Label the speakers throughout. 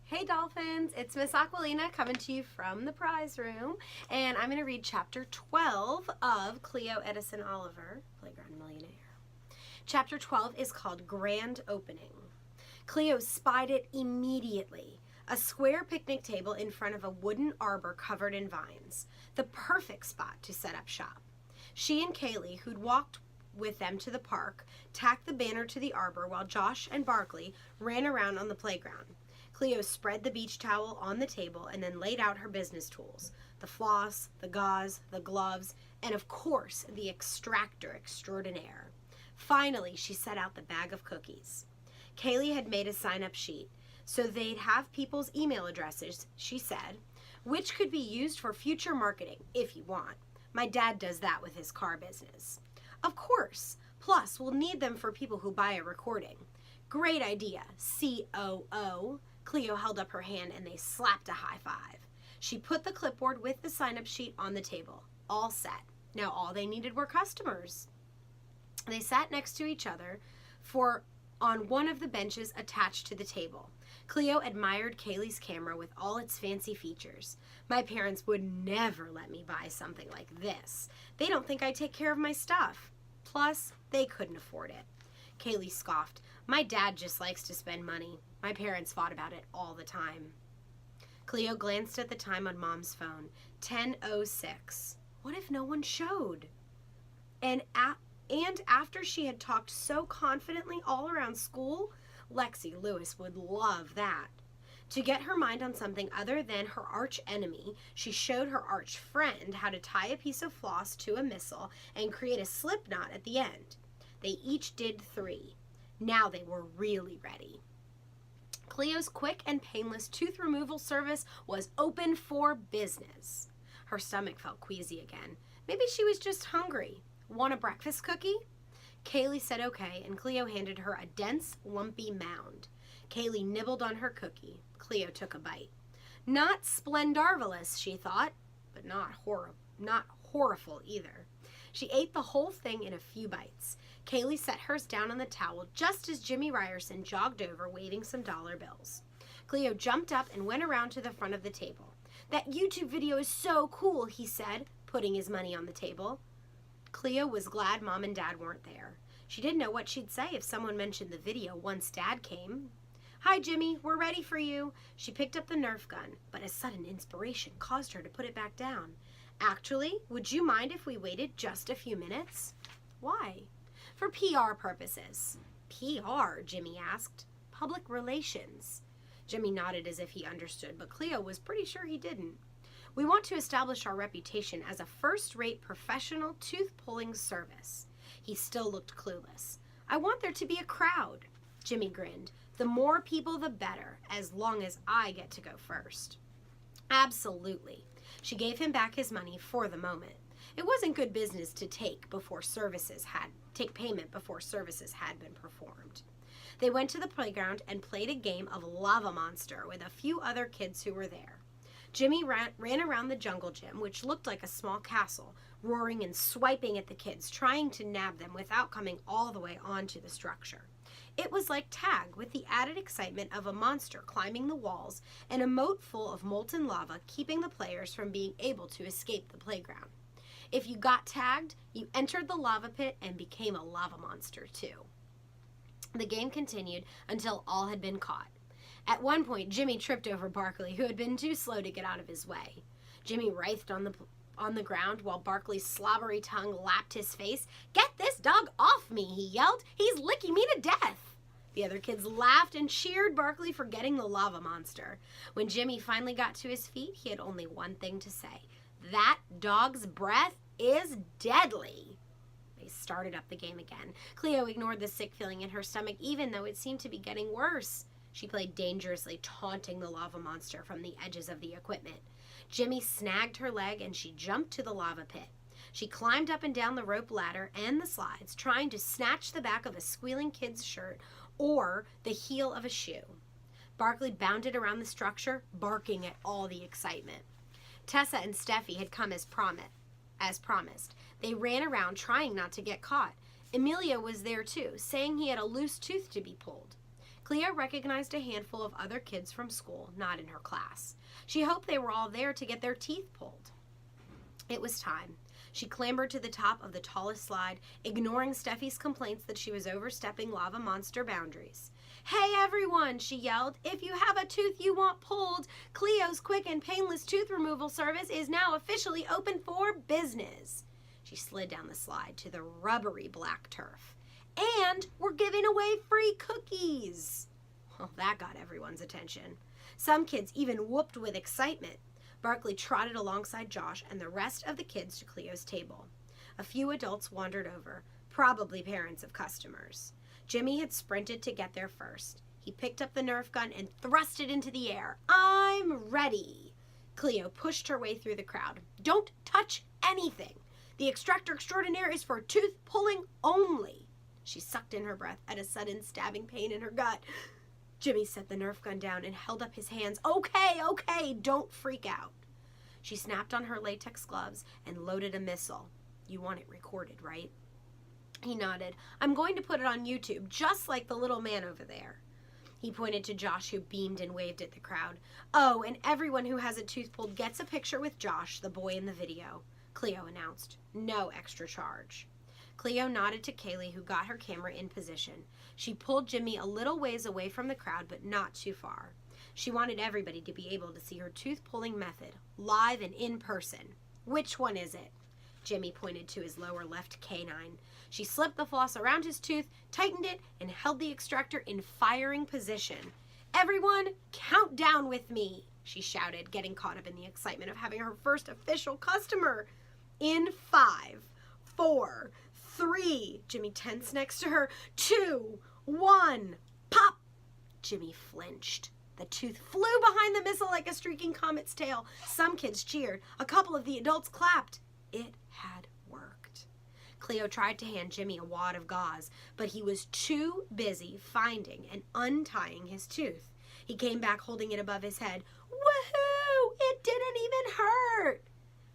Speaker 1: Hey Dolphins, it's Miss Aquilina coming to you from the prize room, and I'm going to read chapter 12 of Cleo, Edison, Oliver, Playground Millionaire. Chapter 12 is called Grand Opening. Cleo spied it immediately. A square picnic table in front of a wooden arbor covered in vines. The perfect spot to set up shop. She and Kaylee, who'd walked with them to the park, tacked the banner to the arbor while Josh and Barkley ran around on the playground. Cleo spread the beach towel on the table and then laid out her business tools. The floss, the gauze, the gloves, and of course, the extractor extraordinaire. Finally, she set out the bag of cookies. Kaylee had made a sign-up sheet, so they'd have people's email addresses, she said, which could be used for future marketing, if you want. My dad does that with his car business. Of course. Plus, we'll need them for people who buy a recording. Great idea, COO. Cleo held up her hand and they slapped a high five. She put the clipboard with the sign-up sheet on the table. All set. Now all they needed were customers. They sat next to each other on one of the benches attached to the table. Cleo admired Kaylee's camera with all its fancy features. My parents would never let me buy something like this. They don't think I take care of my stuff. Plus, they couldn't afford it. Kaylee scoffed. My dad just likes to spend money. My parents fought about it all the time. Cleo glanced at the time on Mom's phone. 10:06. What if no one showed? And after she had talked so confidently all around school, Lexi Lewis would love that. To get her mind on something other than her arch enemy, she showed her arch friend how to tie a piece of floss to a missile and create a slip knot at the end. They each did 3. Now they were really ready. Cleo's quick and painless tooth removal service was open for business. Her stomach felt queasy again. Maybe she was just hungry. Want a breakfast cookie? Kaylee said okay, and Cleo handed her a dense, lumpy mound. Kaylee nibbled on her cookie. Cleo took a bite. Not splendarvelous, she thought, but not horrible either. She ate the whole thing in a few bites. Kaylee set hers down on the towel just as Jimmy Ryerson jogged over waving some dollar bills. Cleo jumped up and went around to the front of the table. That YouTube video is so cool, he said, putting his money on the table. Cleo was glad Mom and Dad weren't there. She didn't know what she'd say if someone mentioned the video once Dad came. Hi, Jimmy, we're ready for you. She picked up the Nerf gun, but a sudden inspiration caused her to put it back down. Actually, would you mind if we waited just a few minutes? Why? For PR purposes. PR, Jimmy asked. Public relations. Jimmy nodded as if he understood, but Cleo was pretty sure he didn't. We want to establish our reputation as a first-rate professional tooth-pulling service. He still looked clueless. I want there to be a crowd. Jimmy grinned. The more people, the better, as long as I get to go first. Absolutely. She gave him back his money for the moment. It wasn't good business to take payment before services had been performed. They went to the playground and played a game of Lava Monster with a few other kids who were there. Jimmy ran around the jungle gym, which looked like a small castle, roaring and swiping at the kids, trying to nab them without coming all the way onto the structure. It was like tag, with the added excitement of a monster climbing the walls and a moat full of molten lava keeping the players from being able to escape the playground. If you got tagged, you entered the lava pit and became a lava monster too. The game continued until all had been caught. At one point, Jimmy tripped over Barkley, who had been too slow to get out of his way. Jimmy writhed on the ground while Barkley's slobbery tongue lapped his face. "Get this dog off me," he yelled. "He's licking me to death." The other kids laughed and cheered Barkley for getting the lava monster. When Jimmy finally got to his feet, he had only one thing to say. "That dog's breath is deadly." They started up the game again. Cleo ignored the sick feeling in her stomach, even though it seemed to be getting worse. She played dangerously, taunting the lava monster from the edges of the equipment. Jimmy snagged her leg and she jumped to the lava pit. She climbed up and down the rope ladder and the slides, trying to snatch the back of a squealing kid's shirt or the heel of a shoe. Barkley bounded around the structure, barking at all the excitement. Tessa and Steffi had come as promised. They ran around trying not to get caught. Emilio was there too, saying he had a loose tooth to be pulled. Cleo recognized a handful of other kids from school, not in her class. She hoped they were all there to get their teeth pulled. It was time. She clambered to the top of the tallest slide, ignoring Steffi's complaints that she was overstepping lava monster boundaries. "Hey everyone," she yelled, "if you have a tooth you want pulled, Cleo's quick and painless tooth removal service is now officially open for business." She slid down the slide to the rubbery black turf. "And we're giving away free cookies." Well, that got everyone's attention. Some kids even whooped with excitement. Barkley trotted alongside Josh and the rest of the kids to Cleo's table. A few adults wandered over, probably parents of customers. Jimmy had sprinted to get there first. He picked up the Nerf gun and thrust it into the air. "I'm ready." Cleo pushed her way through the crowd. "Don't touch anything. The extractor extraordinaire is for tooth pulling only." She sucked in her breath at a sudden stabbing pain in her gut. Jimmy set the Nerf gun down and held up his hands. Okay, don't freak out." She snapped on her latex gloves and loaded a missile. "You want it recorded, right?" He nodded. "I'm going to put it on YouTube, just like the little man over there." He pointed to Josh, who beamed and waved at the crowd. "Oh, and everyone who has a tooth pulled gets a picture with Josh, the boy in the video," Cleo announced. "No extra charge." Cleo nodded to Kaylee, who got her camera in position. She pulled Jimmy a little ways away from the crowd, but not too far. She wanted everybody to be able to see her tooth-pulling method, live and in person. "Which one is it?" Jimmy pointed to his lower left canine. She slipped the floss around his tooth, tightened it, and held the extractor in firing position. "Everyone, count down with me," she shouted, getting caught up in the excitement of having her first official customer. "In 5, 4, 3, Jimmy tensed next to her, 2, 1, pop! Jimmy flinched. The tooth flew behind the missile like a streaking comet's tail. Some kids cheered. A couple of the adults clapped. It had worked. Cleo tried to hand Jimmy a wad of gauze, but he was too busy finding and untying his tooth. He came back holding it above his head. "Woohoo! It didn't even hurt!"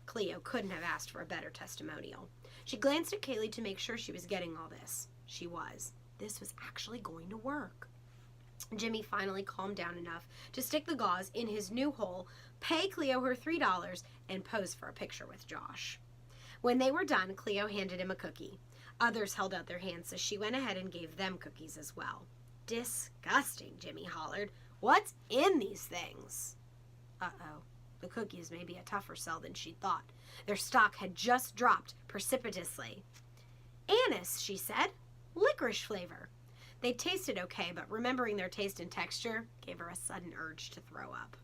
Speaker 1: Cleo couldn't have asked for a better testimonial. She glanced at Kaylee to make sure she was getting all this. She was. This was actually going to work. Jimmy finally calmed down enough to stick the gauze in his new hole, pay Cleo her $3, and pose for a picture with Josh. When they were done, Cleo handed him a cookie. Others held out their hands, so she went ahead and gave them cookies as well. "Disgusting," Jimmy hollered. "What's in these things?" Uh-oh. The cookies may be a tougher sell than she thought. Their stock had just dropped precipitously. "Anise," she said. "Licorice flavor." They tasted okay, but remembering their taste and texture gave her a sudden urge to throw up.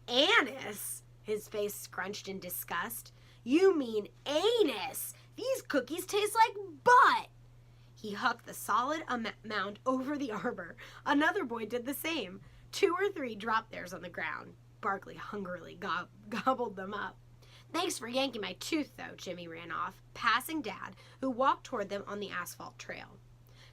Speaker 1: "Anise?" His face scrunched in disgust. "You mean anus? These cookies taste like butt." He hucked the solid mound over the arbor. Another boy did the same. 2 or 3 dropped theirs on the ground. Barkley hungrily gobbled them up. "Thanks for yanking my tooth, though," Jimmy ran off, passing Dad, who walked toward them on the asphalt trail.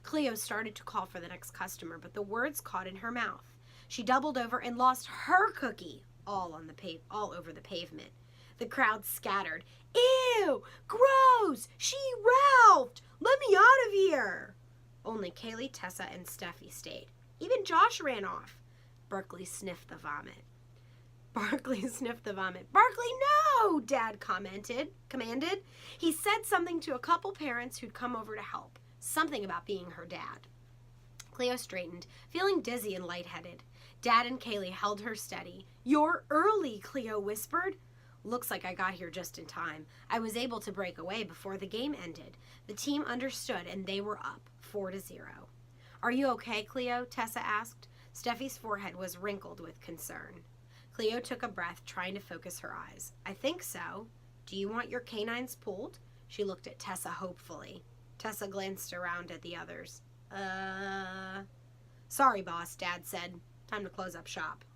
Speaker 1: Cleo started to call for the next customer, but the words caught in her mouth. She doubled over and lost her cookie all over the pavement. The crowd scattered. "Ew! Gross! She Ralphed! Let me out of here!" Only Kaylee, Tessa, and Steffi stayed. Even Josh ran off. Barkley sniffed the vomit. "Barkley, no!" Dad commanded. He said something to a couple parents who'd come over to help. Something about being her dad. Cleo straightened, feeling dizzy and lightheaded. Dad and Kaylee held her steady. "You're early," Cleo whispered. "Looks like I got here just in time. I was able to break away before the game ended." The team understood, and they were up 4-0. "Are you okay, Cleo?" Tessa asked. Steffi's forehead was wrinkled with concern. Cleo took a breath, trying to focus her eyes. "I think so. Do you want your canines pulled?" She looked at Tessa hopefully. Tessa glanced around at the others. "Sorry, boss," Dad said. "Time to close up shop."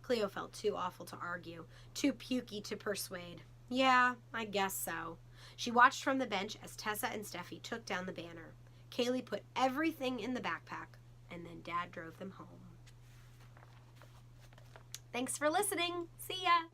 Speaker 1: Cleo felt too awful to argue, too pukey to persuade. "Yeah, I guess so." She watched from the bench as Tessa and Steffi took down the banner. Kaylee put everything in the backpack, and then Dad drove them home. Thanks for listening. See ya!